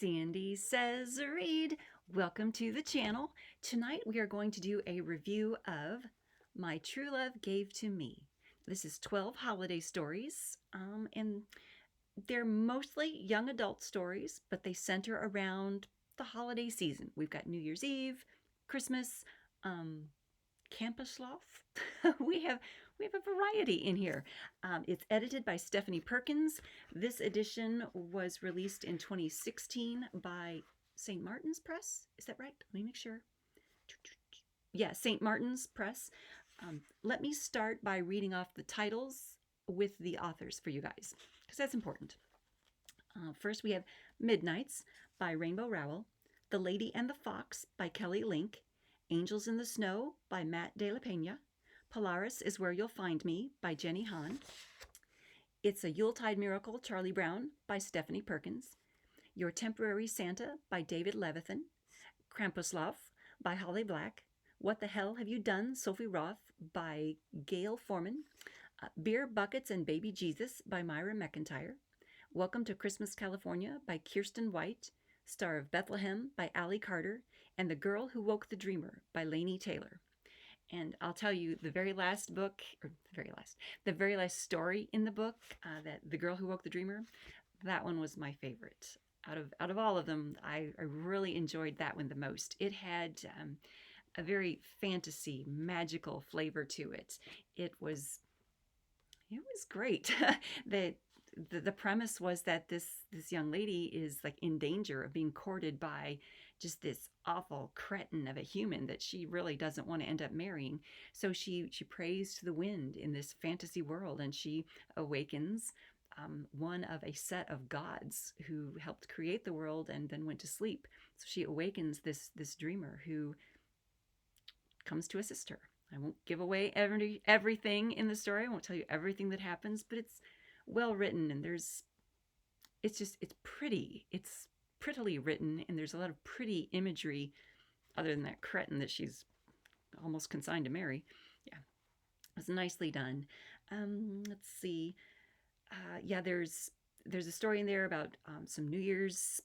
Sandy Says Read. Welcome to the channel. Tonight we are going to do a review of My True Love Gave to Me. This is 12 holiday stories, and they're mostly young adult stories, but they center around the holiday season. We've got New Year's Eve, Christmas, Campuslof. we have a variety in here. It's edited by Stephanie Perkans. This edition was released in 2016 by St. Martin's Press. Is that right? Let me make sure. Yeah, St. Martin's Press. Let me start by reading off the titles with the authors for you guys, because that's important. First, we have Midnights by Rainbow Rowell, The Lady and the Fox by Kelly Link, Angels in the Snow by Matt De La Pena, Polaris is Where You'll Find Me by Jenny Han, It's a Yuletide Miracle, Charlie Brown by Stephanie Perkans, Your Temporary Santa by David Levithan, Krampuslauf by Holly Black, What the Hell Have You Done, Sophie Roth by Gail Foreman, Beer Buckets and Baby Jesus by Myra McIntyre, Welcome to Christmas, California by Kirsten White, Star of Bethlehem by Allie Carter, and The Girl Who Woke the Dreamer by Lainey Taylor. And I'll tell you, the very last story in the book, that The Girl Who Woke the Dreamer, that one was my favorite. Out of all of them, I really enjoyed that one the most. It had a very fantasy, magical flavor to it. It was great. The premise was that this young lady is like in danger of being courted by just this awful cretin of a human that she really doesn't want to end up marrying. So she prays to the wind in this fantasy world, and she awakens one of a set of gods who helped create the world and then went to sleep. So she awakens this dreamer who comes to assist her. I won't give away everything in the story. I won't tell you everything that happens, but it's well written, and it's pretty. It's prettily written, and there's a lot of pretty imagery other than that cretin that she's almost consigned to marry. Yeah, it's nicely done. Let's see. Yeah, there's a story in there about some New Year's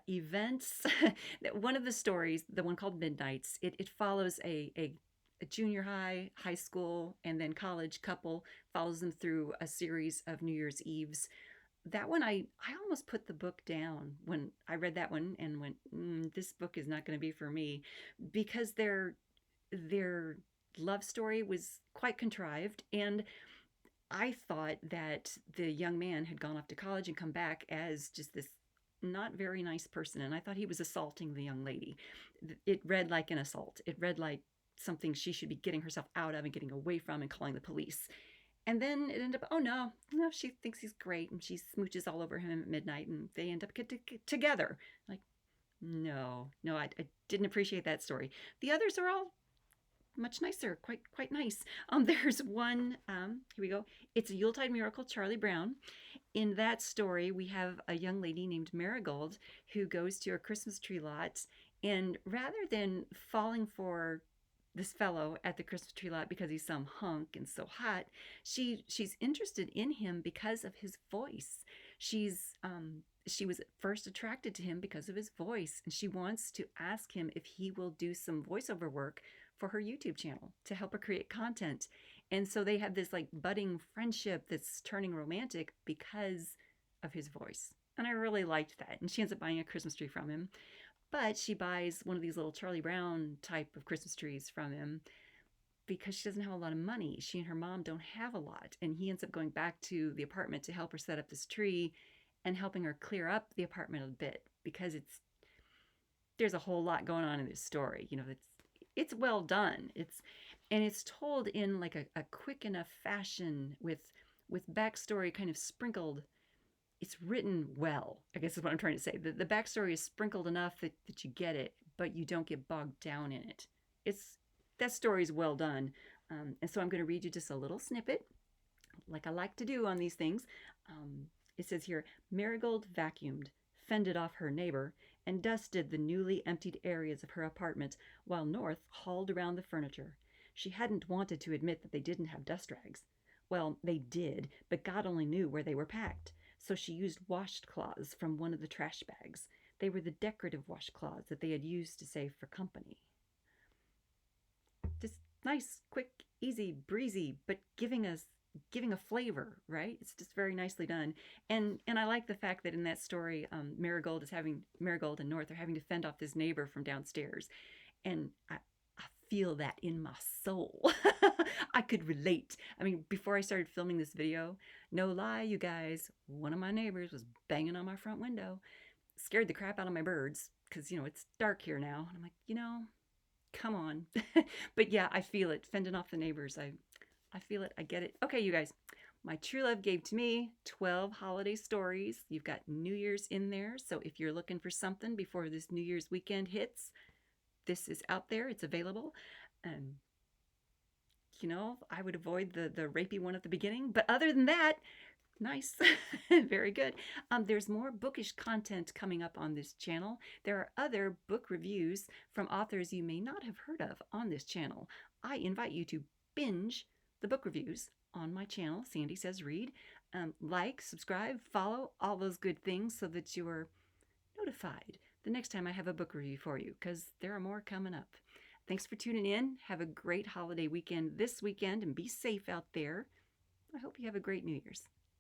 events. One of the stories, the one called Midnights, it follows a junior high school, and then college couple, follows them through a series of New Year's Eves. That one, I almost put the book down when I read that one and went, this book is not going to be for me, because their love story was quite contrived, and I thought that the young man had gone off to college and come back as just this not very nice person, and I thought he was assaulting the young lady. It read like an assault. It read like something she should be getting herself out of and getting away from and calling the police. And then it ended up, oh no, she thinks he's great, and she smooches all over him at midnight, and they end up get together. Like, no, I didn't appreciate that story. The others are all much nicer, quite nice. There's one, here we go. It's a Yuletide Miracle, Charlie Brown. In that story, we have a young lady named Marigold who goes to a Christmas tree lot, and rather than falling for this fellow at the Christmas tree lot because he's some hunk and so hot, she's interested in him because of his voice. She was first attracted to him because of his voice, and she wants to ask him if he will do some voiceover work for her YouTube channel to help her create content. And so they have this like budding friendship that's turning romantic because of his voice. And I really liked that. And she ends up buying a Christmas tree from him. But she buys one of these little Charlie Brown type of Christmas trees from him because she doesn't have a lot of money. She and her mom don't have a lot. And he ends up going back to the apartment to help her set up this tree and helping her clear up the apartment a bit, because there's a whole lot going on in this story. It's well done. It's told in like a quick enough fashion with backstory kind of sprinkled. It's written well, I guess is what I'm trying to say. The backstory is sprinkled enough that you get it, but you don't get bogged down in it. That story is well done. And so I'm going to read you just a little snippet, like I like to do on these things. It says here, Marigold vacuumed, fended off her neighbor, and dusted the newly emptied areas of her apartment, while North hauled around the furniture. She hadn't wanted to admit that they didn't have dust rags. Well, they did, but God only knew where they were packed. So she used washcloths from one of the trash bags. They were the decorative washcloths that they had used to save for company. Just nice, quick, easy, breezy, but giving a flavor, right? It's just very nicely done. And I like the fact that in that story, Marigold and North are having to fend off this neighbor from downstairs, and I feel that in my soul. I could relate. I mean, before I started filming this video, no lie, you guys, one of my neighbors was banging on my front window, scared the crap out of my birds because it's dark here now, and I'm like, come on. But yeah, I feel it, fending off the neighbors. I feel it. I get it. Okay, you guys. My true love gave to me 12 holiday stories. You've got New Year's in there. So if you're looking for something before this New Year's weekend hits, this is out there. It's available. And, I would avoid the rapey one at the beginning. But other than that, nice. Very good. There's more bookish content coming up on this channel. There are other book reviews from authors you may not have heard of on this channel. I invite you to binge the book reviews on my channel, Sandy Says Read. Like, subscribe, follow, all those good things so that you are notified the next time I have a book review for you, because there are more coming up. Thanks for tuning in. Have a great holiday weekend this weekend and be safe out there. I hope you have a great New Year's.